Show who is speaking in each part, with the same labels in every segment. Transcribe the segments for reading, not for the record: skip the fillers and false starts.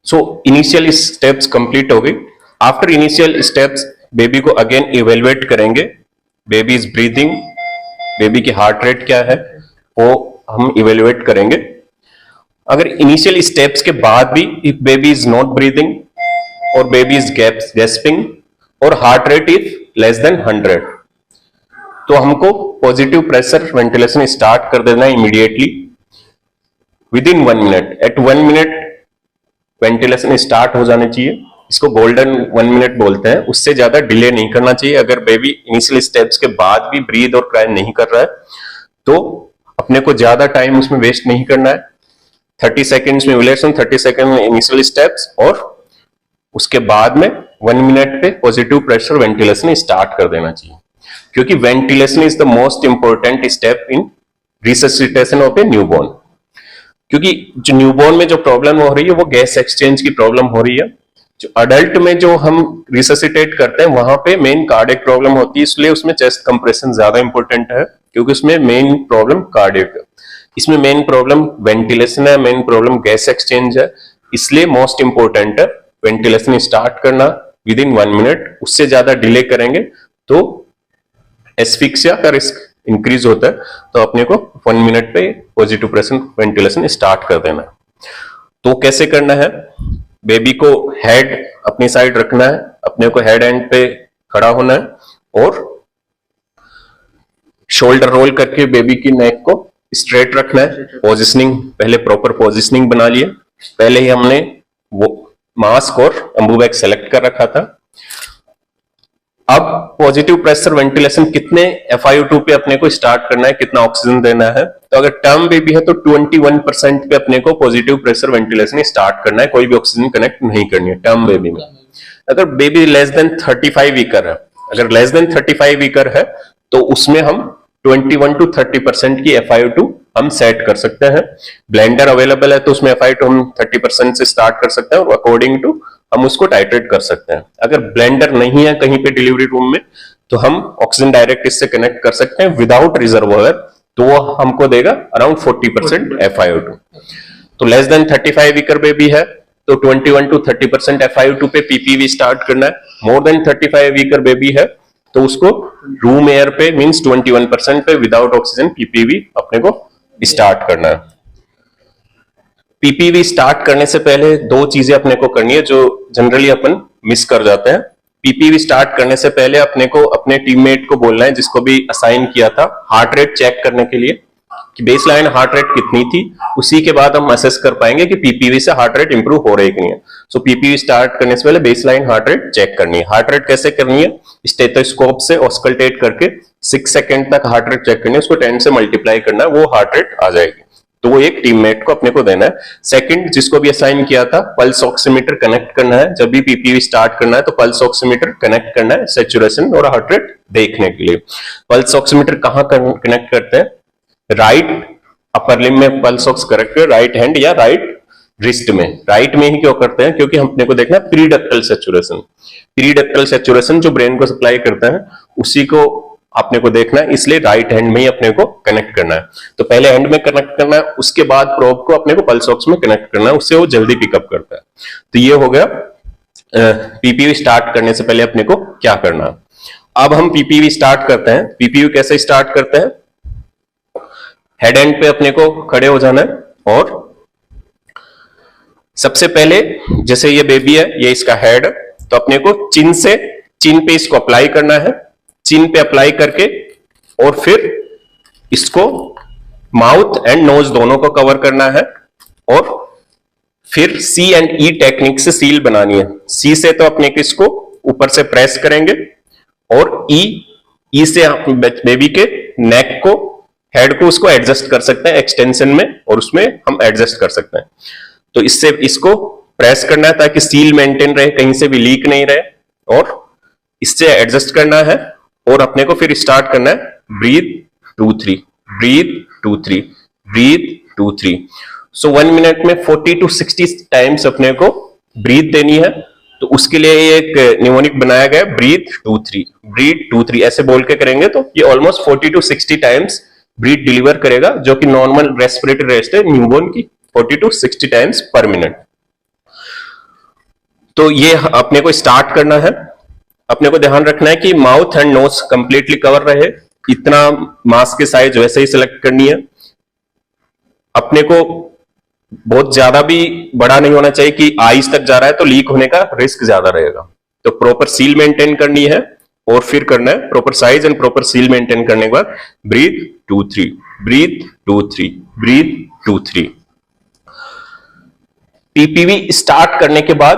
Speaker 1: So initial steps complete हो गई। After initial steps baby को अगेन इवेलुएट करेंगे। बेबी इज ब्रीदिंग, बेबी की हार्ट रेट क्या है वो हम इवेलुएट करेंगे। अगर इनिशियल स्टेप्स के बाद भी if baby is not breathing और बेबी इज गैस्पिंग और heart rate is less than 100, तो हमको पॉजिटिव प्रेशर वेंटिलेशन स्टार्ट कर देना immediately within 1 minute. At 1 minute ventilation start हो जाने चाहिए। इसको गोल्डन 1 मिनट बोलते हैं। उससे ज्यादा डिले नहीं करना चाहिए। अगर बेबी इनिशियल स्टेप्स के बाद भी ब्रीद और क्राई नहीं कर रहा है तो अपने को ज्यादा टाइम उसमें वेस्ट नहीं करना है। 30 सेकेंड्स में इवैल्यूएशन, 30 सेकेंड में इनिशियल स्टेप्स और उसके बाद में 1 मिनट पे पॉजिटिव प्रेशर वेंटिलेशन स्टार्ट कर देना चाहिए, क्योंकि ventilation is the most important step in resuscitation of A newborn. क्योंकि जो न्यूबॉर्न में जो प्रॉब्लम हो रही है वो गैस एक्सचेंज की प्रॉब्लम हो रही है। जो अडल्ट में जो हम रिससिटेट करते हैं वहां पे मेन कार्डियक प्रॉब्लम होती है, इसलिए उसमें चेस्ट कंप्रेशन ज्यादा इंपॉर्टेंट है, क्योंकि उसमें मेन प्रॉब्लम कार्डियक है। इसमें मेन प्रॉब्लम वेंटिलेशन है, मेन प्रॉब्लम गैस एक्सचेंज है, इसलिए मोस्ट इंपॉर्टेंट है वेंटिलेशन स्टार्ट करना विद इन 1 मिनट। उससे ज्यादा डिले करेंगे तो एस्फिक्सिया का रिस्क इंक्रीज होता है। तो अपने को 1 मिनट पे पॉजिटिव प्रेशर वेंटिलेशन स्टार्ट कर देना है। तो कैसे करना है, बेबी को हेड अपनी साइड रखना है, अपने को हेड एंड पे खड़ा होना है और शोल्डर रोल करके बेबी की नेक को स्ट्रेट रखना है। पोजिशनिंग पहले प्रॉपर पोजिशनिंग बना लिए। पहले ही हमने वो मास्क और एम्बूबैग सेलेक्ट कर रखा था। अब पॉजिटिव प्रेशर वेंटिलेशन कितने FiO2 पे अपने को स्टार्ट करना है, कितना ऑक्सीजन देना है। तो अगर टर्म बेबी है तो 21% पे अपने को पॉजिटिव प्रेशर वेंटिलेशन स्टार्ट करना है, कोई भी ऑक्सीजन कनेक्ट नहीं करनी है टर्म बेबी में। अगर बेबी लेस देन 35 वीकर है, अगर लेस देन 35 वीकर है तो उसमें हम 21 to 30% की FiO2 हम सेट कर सकते हैं। ब्लेंडर अवेलेबल है तो उसमें FiO2 हम 30% से स्टार्ट कर सकते हैं और अकॉर्डिंग टू हम उसको टाइट्रेट कर सकते हैं। अगर ब्लेंडर नहीं है कहीं पे डिलीवरी रूम में तो हम ऑक्सीजन डायरेक्ट इससे कनेक्ट कर सकते हैं विदाउट रिजर्वोयर, तो वो हमको देगा अराउंड 40% FiO2। तो लेस देन 35 वीकर बेबी है तो 21 to 30% FiO2 पे PPV स्टार्ट करना है। मोर देन 35 वीकर बेबी है तो उसको रूम एयर पे मींस 21% पे विदाउट ऑक्सीजन PPV अपने को स्टार्ट करना है। PPV स्टार्ट करने से पहले 2 चीजें अपने को करनी है जो जनरली अपन मिस कर जाते हैं। PPV स्टार्ट करने से पहले अपने को अपने टीममेट को बोलना है जिसको भी असाइन किया था हार्ट रेट चेक करने के लिए कि बेसलाइन हार्ट रेट कितनी थी। उसी के बाद हम असेस कर पाएंगे कि PPV से हार्ट रेट इंप्रूव हो रही कि नहीं है। सो PPV स्टार्ट करने से पहले बेसलाइन हार्ट रेट चेक करनी है। हार्ट रेट कैसे करनी है, स्टेथोस्कोप से ऑस्कल्टेट करके 6 सेकंड तक हार्ट रेट चेक करनी है, उसको 10 से मल्टीप्लाई करना है, वो हार्ट रेट आ जाएगी। तो वो एक टीममेट को अपने को देना है। सेकंड जिसको भी असाइन किया था पल्स ऑक्सीमीटर कनेक्ट करना है। जब भी PPV स्टार्ट करना है तो पल्स ऑक्सीमीटर कनेक्ट करना है सैचुरेशन और हार्ट रेट देखने के लिए। पल्स ऑक्सीमीटर कहाँ कनेक्ट करते हैं, राइट अपर लिम्ब में पल्स ऑक्स करेक्ट कर, राइट हैंड या राइट रिस्ट में। राइट में ही क्यों करते हैं, क्योंकि हमने को देखना है प्रीडक्टल सैचुरेशन। प्रीडक्टल सैचुरेशन जो ब्रेन को सप्लाई करता है उसी को अपने को देखना है, इसलिए राइट हैंड में ही अपने को कनेक्ट करना है। तो पहले हैंड में कनेक्ट करना है, उसके बाद प्रोब को अपने को पल्स ऑक्स में कनेक्ट करना है, उससे वो जल्दी पिकअप करता है। तो ये हो गया PPV स्टार्ट करने से पहले अपने को क्या करना है। अब हम PPV स्टार्ट करते हैं। PPV कैसे स्टार्ट करते हैं, हेड एंड पे अपने को खड़े हो जाना है और सबसे पहले जैसे ये बेबी है, ये इसका हेड, तो अपने को चिन पे इसको अप्लाई करना है। चिन पे अप्लाई करके और फिर इसको माउथ एंड नोज दोनों को कवर करना है और फिर C एंड E टेक्निक से सील बनानी है। C से तो अपने को इसको ऊपर से प्रेस करेंगे और E से बेबी के नेक को, हेड को उसको एडजस्ट कर सकते हैं एक्सटेंशन में और उसमें हम एडजस्ट कर सकते हैं। तो इससे इसको प्रेस करना है ताकि सील मेंटेन रहे, कहीं से भी लीक नहीं रहे, और इससे एडजस्ट करना है और अपने को फिर स्टार्ट करना है ब्रीथ 2 3 ब्रीथ 2 3 ब्रीथ 2 3। सो 1 मिनट में 40 to 60 टाइम्स अपने को ब्रीथ देनी है। तो उसके लिए एक निमोनिक बनाया गया ब्रीथ 2 3 ब्रीथ 2 3 ऐसे बोल के करेंगे तो ये almost 40 to 60 times breath deliver करेगा, जो कि नॉर्मल रेस्पिरेटरी रेस्ट है न्यूबॉर्न की 40 to 60 टाइम्स पर मिनट। तो ये अपने को स्टार्ट करना है। अपने को ध्यान रखना है कि mouth and nose completely cover रहे, इतना मास्क की साइज वैसे ही सिलेक्ट करनी है। अपने को बहुत ज्यादा भी बड़ा नहीं होना चाहिए कि आईज तक जा रहा है तो लीक होने का रिस्क ज्यादा रहेगा। तो प्रॉपर सील मेंटेन करनी है और फिर करना है proper size and proper seal maintain करने के बाद breath 2-3, breath 2-3, breath 2-3। PPV start करने के बाद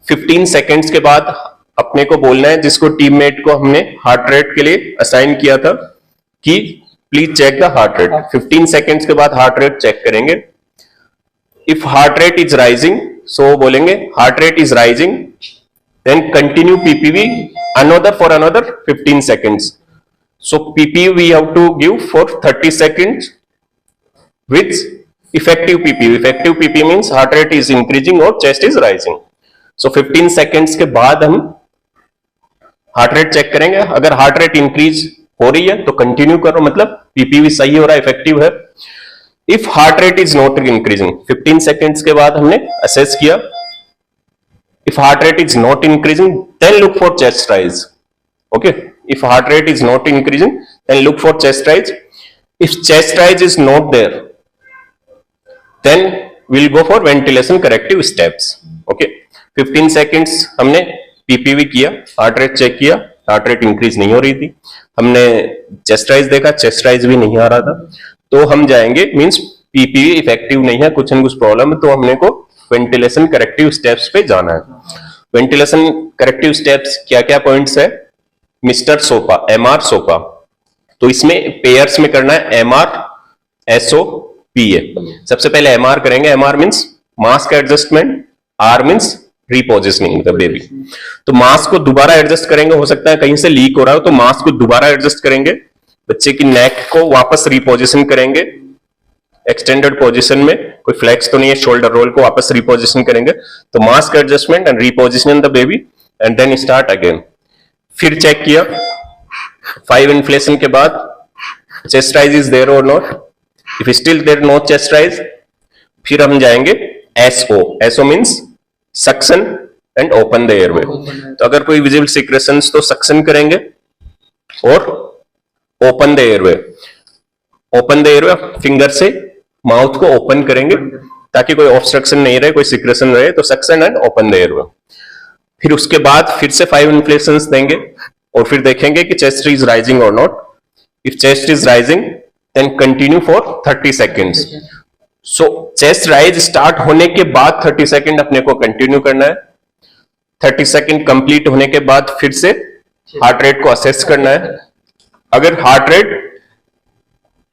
Speaker 1: 15 सेकेंड्स के बाद अपने को बोलना है, जिसको टीममेट को हमने हार्ट रेट के लिए असाइन किया था, कि please check the heart rate. 15 seconds के बाद हार्ट रेट चेक करेंगे। If heart rate is rising, so बोलेंगे heart rate is rising, then continue PPV for another 15 seconds. So PPV we have to give for 30 seconds with effective PPV. Effective PPV means heart rate is increasing or chest is rising. So 15 seconds के बाद हम heart rate check करेंगे। अगर heart rate increase हो रही है तो continue करो, मतलब पीपीवी सही हो रहा है, इफेक्टिव है। If heart rate is not increasing, 15 seconds के बाद हमने असेस किया, if heart rate is not increasing, then look for chest rise. Okay, if heart rate is not increasing, then look for chest rise. If chest rise is not there, then we'll go for ventilation corrective steps. Okay, 15 seconds हमने PPV किया, heart rate check किया, heart rate increase नहीं हो रही थी, हमने chest rise देखा, chest rise भी नहीं आ रहा था, तो हम जाएंगे, मींस PPV इफेक्टिव नहीं है, कुछ न कुछ प्रॉब्लम है, तो हमने को वेंटिलेशन करेक्टिव स्टेप्स पे जाना है। वेंटिलेशन करेक्टिव स्टेप्स क्या क्या पॉइंट्स है? मिस्टर सोपा, MR सोपा, तो इसमें पेयर्स में करना है MR SO PA। सबसे पहले MR करेंगे। MR means mask adjustment, R means repositioning the baby. तो मास्क को दोबारा एडजस्ट करेंगे, हो सकता है कहीं से लीक हो रहा हो तो मास्क को दोबारा एडजस्ट करेंगे, बच्चे की नेक को वापस रिपोजिशन करेंगे एक्सटेंडेड पोजीशन में, कोई फ्लेक्स तो नहीं है, शोल्डर रोल को वापस रिपोजिशन करेंगे। तो mask adjustment and reposition the baby and then start again. फिर चेक किया 5 इन्फ्लेशन के बाद चेस्ट राइज इज देयर और not, if still there no chest rise, फिर हम जाएंगे SO means suction and open the airway. तो अगर कोई विजिबल सिक्रेशंस तो सक्शन करेंगे और open the airway. Open the airway finger से माउथ को ओपन करेंगे ताकि कोई ऑब्स्ट्रक्शन नहीं रहे, कोई सिक्रेशन रहे, तो suction and open the airway. फिर उसके बाद फिर से 5 इन्फ्लेशंस देंगे और फिर देखेंगे कि चेस्ट इज राइजिंग और not. If chest is rising then continue for 30 seconds. So chest rise start होने के बाद 30 सेकेंड अपने को कंटिन्यू करना है। 30 सेकेंड कंप्लीट होने के बाद फिर से हार्ट रेट को असेस करना है। अगर हार्ट रेट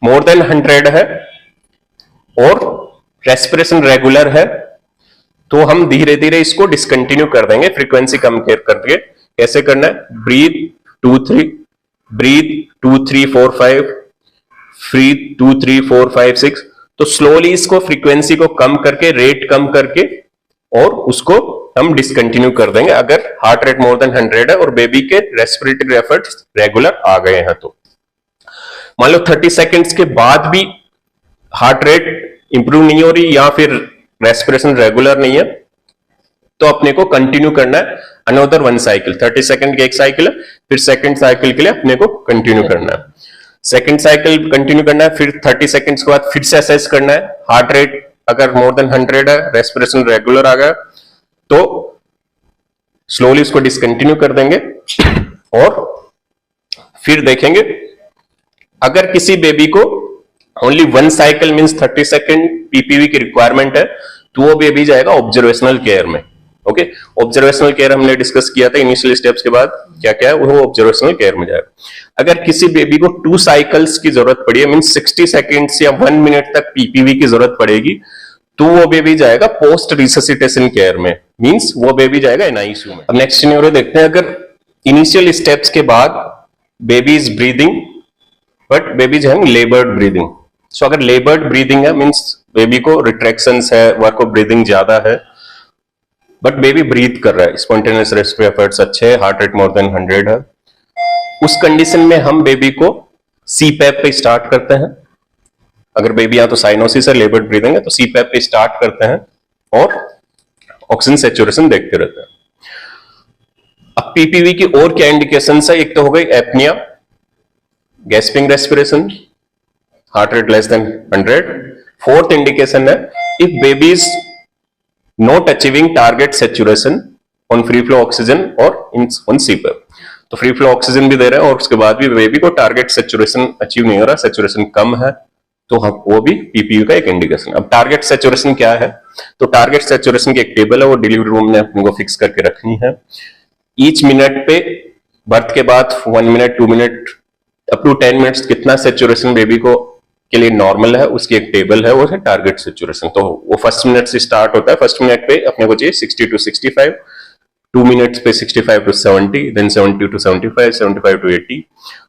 Speaker 1: मोर देन 100 है और रेस्पिरेशन रेगुलर है तो हम धीरे धीरे इसको डिसकंटिन्यू कर देंगे, फ्रीक्वेंसी कम करके। कैसे करना है? Breath 2-3, breath 2-3-4-5, breath 2-3-4-5-6। तो स्लोली इसको फ्रीक्वेंसी को कम करके, रेट कम करके, और उसको हम डिसकंटिन्यू कर देंगे अगर हार्ट रेट मोर देन 100 है और बेबी के रेस्पिरेटरी एफर्ट्स रेगुलर आ गए हैं। तो मान लो 30 सेकेंड्स के बाद भी हार्ट रेट इंप्रूव नहीं हो रही या फिर रेस्पिरेशन रेगुलर नहीं है, तो अपने को कंटिन्यू करना है अनदर 1 साइकिल। 30 सेकेंड की एक साइकिल है, फिर सेकंड साइकिल के लिए अपने को कंटिन्यू करना है। सेकंड साइकिल कंटिन्यू करना है, फिर 30 सेकेंड्स के बाद फिर से असेस करना है। हार्ट रेट अगर मोर देन 100 है, रेस्पिरेशन रेगुलर आ गया, तो स्लोली उसको डिसकंटिन्यू कर देंगे और फिर देखेंगे अगर किसी बेबी को only 1 cycle means 30 second PPV की रिक्वायरमेंट है तो वो बेबी जाएगा ऑब्जर्वेशनल केयर में। ओके, ऑब्जर्वेशनल केयर हमने डिस्कस किया था इनिशियल स्टेप्स के बाद क्या क्या है, वो ऑब्जर्वेशनल केयर में जाएगा। अगर किसी बेबी को 2 साइकिल्स की जरूरत पड़ी है, मींस 60 सेकेंड्स या 1 मिनट तक पीपीवी की जरूरत पड़ेगी, तो वो बेबी जाएगा पोस्ट रिससिटेशन केयर में, मींस वो बेबी जाएगा एनआईसीयू में। अब नेक्स्ट सिनेरियो देखते हैं। अगर इनिशियल स्टेप्स के बाद baby is breathing but baby is having laboured breathing. So अगर लेबर्ड ब्रीदिंग है मींस बेबी को रिट्रैक्शंस है, वर्क ऑफ ब्रीदिंग ज्यादा है, बट बेबी ब्रीथ कर रहा है, स्पॉन्टेनियस रेस्पिरेटरी एफर्ट्स अच्छे है, हार्ट रेट मोर देन 100 है, उस कंडीशन में हम बेबी को सीपैप पे स्टार्ट करते हैं। अगर बेबी या तो साइनोसिस है, लेबर्ड ब्रीदिंग है, तो सीपैप पे स्टार्ट करते हैं और ऑक्सीजन सैचुरेशन देखते रहते हैं। अब पीपीवी की और क्या इंडिकेशन है? एक तो हो गई apnoea, gasping respiration, heart rate less than 100। Fourth indication है if baby is not achieving target saturation on free flow oxygen और ऑन सीपैप। तो फ्री फ्लो ऑक्सीजन भी दे रहे हैं और उसके बाद भी बेबी को टारगेट सैचुरेशन अचीव नहीं हो रहा, सैचुरेशन कम है, तो हम वो भी पीपीयू का एक इंडिकेशन। अब टारगेट सैचुरेशन क्या है? तो टारगेट सैचुरेशन की एक टेबल है, वो डिलीवरी रूम में अपने को फिक्स करके रखनी है। ईच मिनट पे बर्थ के बाद 1 minute 2 minute up to 10 minutes कितना सैचुरेशन बेबी को के लिए नॉर्मल है, उसकी एक टेबल है, वो है टारगेट सैचुरेशन। तो वो फर्स्ट मिनट से स्टार्ट होता है। फर्स्ट मिनट पे अपने को चाहिए 60 to 65, 2 मिनट्स पे 65 to 70, देन 70 to 75, 75 to 80,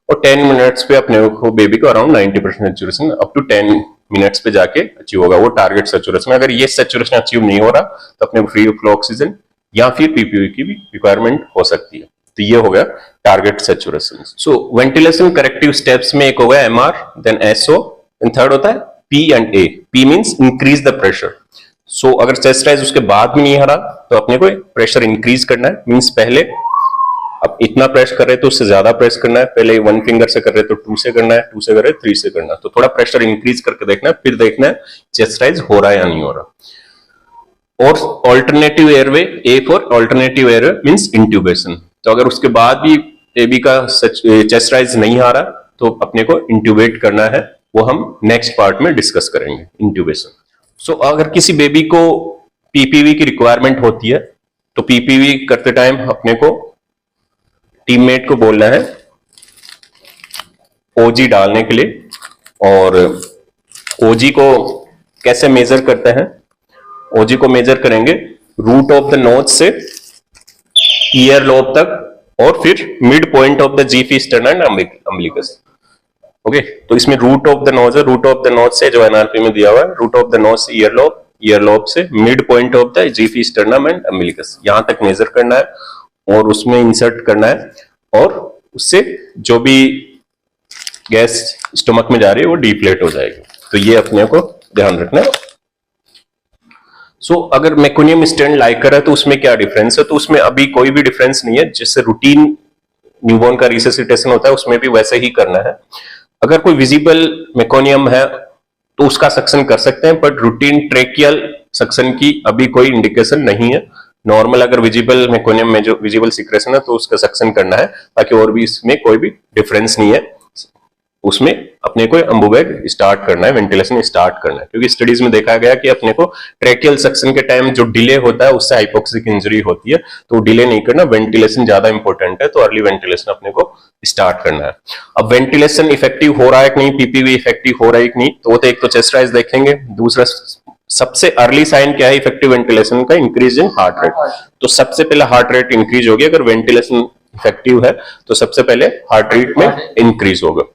Speaker 1: और 10 मिनट्स पे अपने को बेबी को around 90% saturation up to 10 minutes पे जाके अचीव होगा, वो टारगेट सैचुरेशन। अगर ये सैचुरेशन अचीव नहीं हो रहा तो अपने को फ्री फ्लो ऑक्सीजन या फिर पीपीयू की भी रिक्वायरमेंट हो सकती है। तो ये हो गया target saturation. So ventilation corrective steps में एक हो गया MR, then SO, then third होता है P and A. P means increase the pressure. So अगर चेस्ट राइज उसके बाद भी नहीं आ रहा तो अपने को प्रेशर इंक्रीज करना है। मींस पहले अब इतना प्रेस कर रहे तो उससे ज्यादा प्रेस करना है, पहले 1 फिंगर से कर रहे तो 2 से करना है, 2 से कर रहे 3 से करना है। तो थोड़ा प्रेशर इंक्रीज करके देखना है, फिर देखना है चेस्ट राइज हो रहा है या नहीं हो रहा। और alternative airway, A for alternative airway means intubation. तो अगर उसके बाद भी बेबी का चेस्ट राइज नहीं आ रहा तो अपने को इंट्यूबेट करना है, वो हम नेक्स्ट पार्ट में डिस्कस करेंगे, इंट्यूबेशन। सो अगर किसी बेबी को पीपीवी की रिक्वायरमेंट होती है तो पीपीवी करते टाइम अपने को टीममेट को बोलना है ओजी डालने के लिए। और ओजी को कैसे मेजर करते हैं? ओजी को मेजर करेंगे रूट ऑफ द नोज से ईयर लोब तक और फिर mid point of the xiphisternum and umbilicus. Okay, तो इसमें रूट ऑफ द नोज है, रूट ऑफ द नोज से जो एनआरपी में दिया हुआ है, रूट ऑफ द नोज से ईयर लोब से mid point of the xiphisternum and umbilicus, यहां तक मेजर करना है और उसमें इंसर्ट करना है, और उससे जो भी गैस स्टमक में जा रही है वो डिफ्लेट हो जाएगी। तो ये अपने को ध्यान रखना है। सो अगर मेकोनियम स्टैंड लाइकर है तो उसमें क्या डिफरेंस है? तो उसमें अभी कोई भी डिफरेंस नहीं है, जिससे रूटीन न्यूबॉर्न का रिससिटेशन होता है उसमें भी वैसे ही करना है। अगर कोई विजिबल मेकोनियम है तो उसका सक्शन कर सकते हैं, बट रूटीन ट्रेकियल सक्शन की अभी कोई इंडिकेशन नहीं है। नॉर्मल अगर विजिबल मेकोनियम में जो विजिबल सिक्रेशन है तो उसका सक्शन करना है, बाकी और भी इसमें कोई भी डिफरेंस नहीं है। उसमें अपने को अम्बुबैग स्टार्ट करना है, वेंटिलेशन स्टार्ट करना है, क्योंकि स्टडीज में देखा गया कि अपने को ट्रेकियल सक्शन के टाइम जो डिले होता है उससे हाइपोक्सिक इंजरी होती है, तो डिले नहीं करना, वेंटिलेशन ज्यादा इंपॉर्टेंट है। तो अर्ली वेंटिलेशन अपने को स्टार्ट करना है। अब वेंटिलेशन इफेक्टिव हो रहा है कि नहीं, पीपीवी इफेक्टिव हो रहा है कि नहीं, तो वो तो एक तो चेस्ट राइज देखेंगे, दूसरा सबसे अर्ली साइन क्या है इफेक्टिव वेंटिलेशन का? Increase in heart rate. तो सबसे पहले हार्ट रेट इंक्रीज होगी। अगर वेंटिलेशन इफेक्टिव है तो सबसे पहले हार्ट रेट में इंक्रीज होगा।